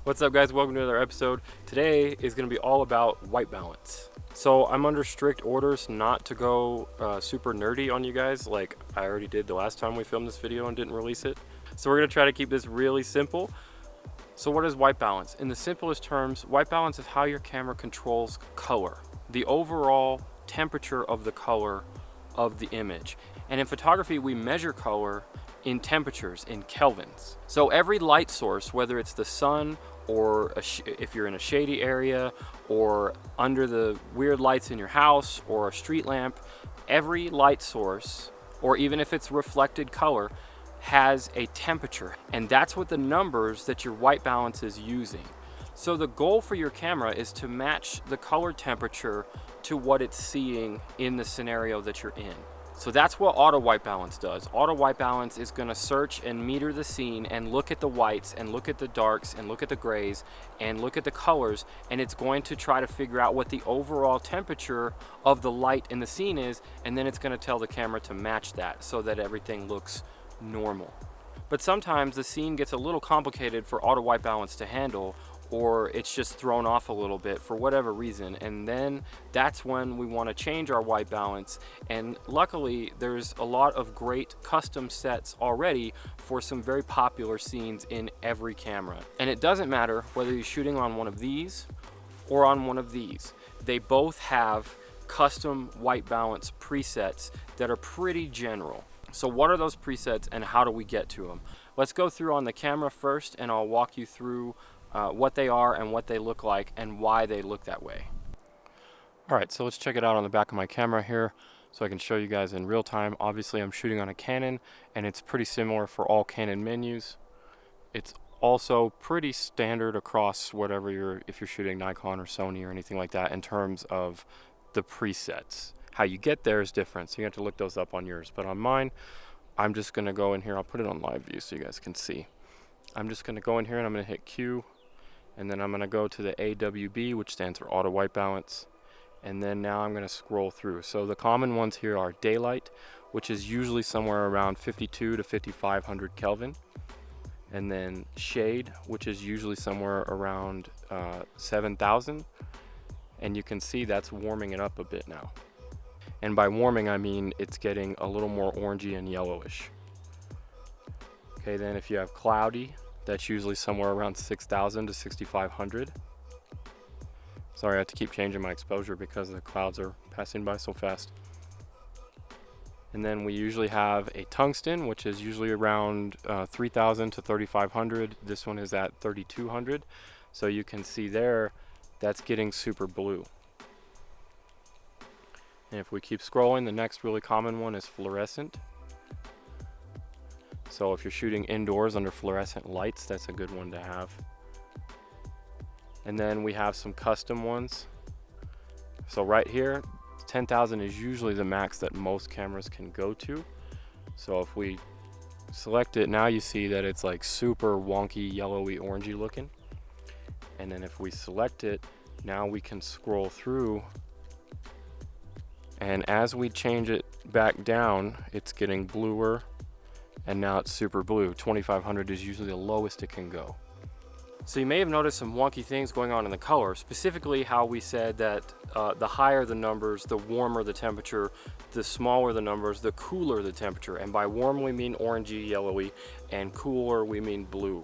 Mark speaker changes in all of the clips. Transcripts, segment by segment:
Speaker 1: What's up, guys? Welcome to another episode. Today is going to be all about white balance. So I'm under strict orders not to go super nerdy on you guys like I already did the last time we filmed this video and didn't release it. So we're going to try to keep this really simple. So what is white balance? In the simplest terms, white balance is how your camera controls color, the overall temperature of the color of the image. And in photography, we measure color in temperatures, in kelvins. So every light source, whether it's the sun or if you're in a shady area or under the weird lights in your house or a street lamp, every light source, or even if it's reflected color, has a temperature. And that's what the numbers that your white balance is using. So the goal for your camera is to match the color temperature to what it's seeing in the scenario that you're in. So that's what auto white balance does. Auto white balance is going to search and meter the scene and look at the whites and look at the darks and look at the grays and look at the colors, and it's going to try to figure out what the overall temperature of the light in the scene is, and then it's going to tell the camera to match that so that everything looks normal. But sometimes the scene gets a little complicated for auto white balance to handle, or it's just thrown off a little bit for whatever reason, and then that's when we want to change our white balance. And luckily there's a lot of great custom sets already for some very popular scenes in every camera. And it doesn't matter whether you're shooting on one of these or on one of these, they both have custom white balance presets that are pretty general. So what are those presets and how do we get to them? Let's go through on the camera first, and I'll walk you through what they are and what they look like and why they look that way. Alright, so let's check it out on the back of my camera here so I can show you guys in real time. Obviously I'm shooting on a Canon, and it's pretty similar for all Canon menus. It's also pretty standard across whatever if you're shooting Nikon or Sony or anything like that in terms of the presets. How you get there is different, so you have to look those up on yours. But on mine, I'm just going to go in here. I'll put it on live view so you guys can see. I'm just going to go in here and I'm going to hit Q, and then I'm going to go to the AWB, which stands for auto white balance, and then now I'm going to scroll through. So the common ones here are daylight, which is usually somewhere around 52 to 5500 Kelvin, and then shade, which is usually somewhere around 7000, and you can see that's warming it up a bit now. And by warming, I mean it's getting a little more orangey and yellowish. Okay, then if you have cloudy, that's usually somewhere around 6000 to 6500. Sorry, I have to keep changing my exposure because the clouds are passing by so fast. And then we usually have a tungsten, which is usually around 3000 to 3500. This one is at 3200. So you can see there, that's getting super blue. And if we keep scrolling, the next really common one is fluorescent. So if you're shooting indoors under fluorescent lights, that's a good one to have. And then we have some custom ones. So right here, 10,000 is usually the max that most cameras can go to. So if we select it, now you see that it's like super wonky, yellowy, orangey looking. And then if we select it, now we can scroll through. And as we change it back down, it's getting bluer, and now it's super blue. 2500 is usually the lowest it can go. So you may have noticed some wonky things going on in the color, specifically how we said that the higher the numbers, the warmer the temperature, the smaller the numbers, the cooler the temperature. And by warm we mean orangey, yellowy, and cooler we mean blue.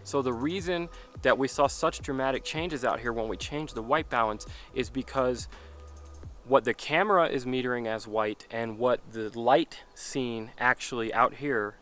Speaker 1: So the reason that we saw such dramatic changes out here when we changed the white balance is because what the camera is metering as white and what the light scene actually out here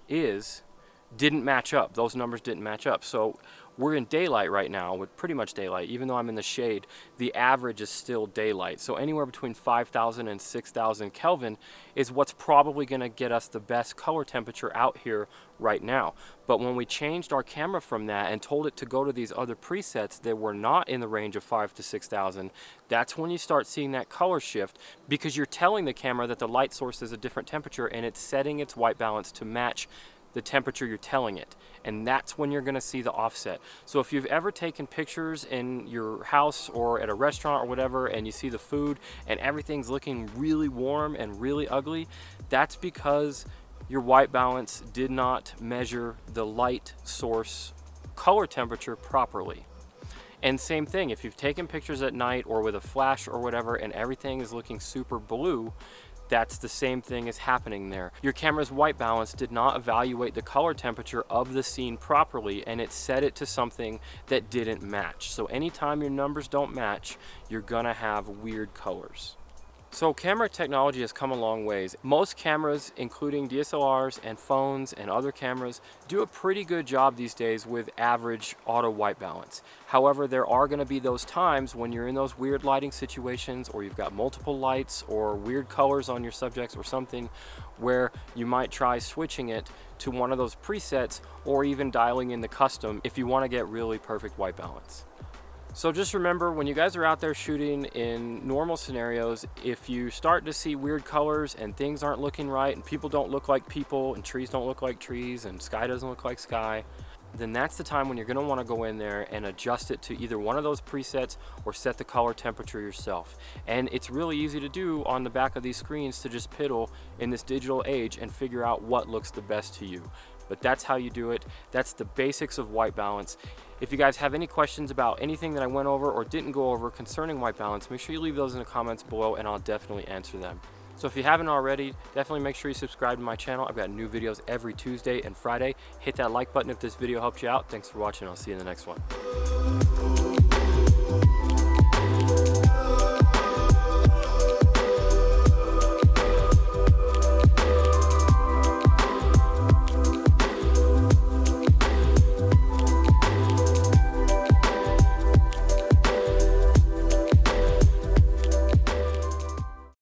Speaker 1: didn't match up. Those numbers didn't match up. So we're in daylight right now, with pretty much daylight. Even though I'm in the shade, the average is still daylight. So anywhere between 5000 and 6000 Kelvin is what's probably going to get us the best color temperature out here right now. But when we changed our camera from that and told it to go to these other presets that were not in the range of 5 to 6000, that's when you start seeing that color shift, because you're telling the camera that the light source is a different temperature and it's setting its white balance to match the temperature you're telling it, and that's when you're going to see the offset. So if you've ever taken pictures in your house or at a restaurant or whatever, and you see the food and everything's looking really warm and really ugly, that's because your white balance did not measure the light source color temperature properly. And same thing, if you've taken pictures at night or with a flash or whatever and everything is looking super blue, that's the same thing is happening there. Your camera's white balance did not evaluate the color temperature of the scene properly, and it set it to something that didn't match. So anytime your numbers don't match, you're gonna have weird colors. So camera technology has come a long ways. Most cameras, including DSLRs and phones and other cameras, do a pretty good job these days with average auto white balance. However, there are going to be those times when you're in those weird lighting situations, or you've got multiple lights or weird colors on your subjects or something, where you might try switching it to one of those presets or even dialing in the custom if you want to get really perfect white balance. So just remember, when you guys are out there shooting in normal scenarios, if you start to see weird colors and things aren't looking right and people don't look like people and trees don't look like trees and sky doesn't look like sky, then that's the time when you're going to want to go in there and adjust it to either one of those presets or set the color temperature yourself. And it's really easy to do on the back of these screens to just piddle in this digital age and figure out what looks the best to you. But that's how you do it. That's the basics of white balance. If you guys have any questions about anything that I went over or didn't go over concerning white balance, make sure you leave those in the comments below and I'll definitely answer them. So if you haven't already, definitely make sure you subscribe to my channel. I've got new videos every Tuesday and Friday. Hit that like button if this video helped you out. Thanks for watching. I'll see you in the next one.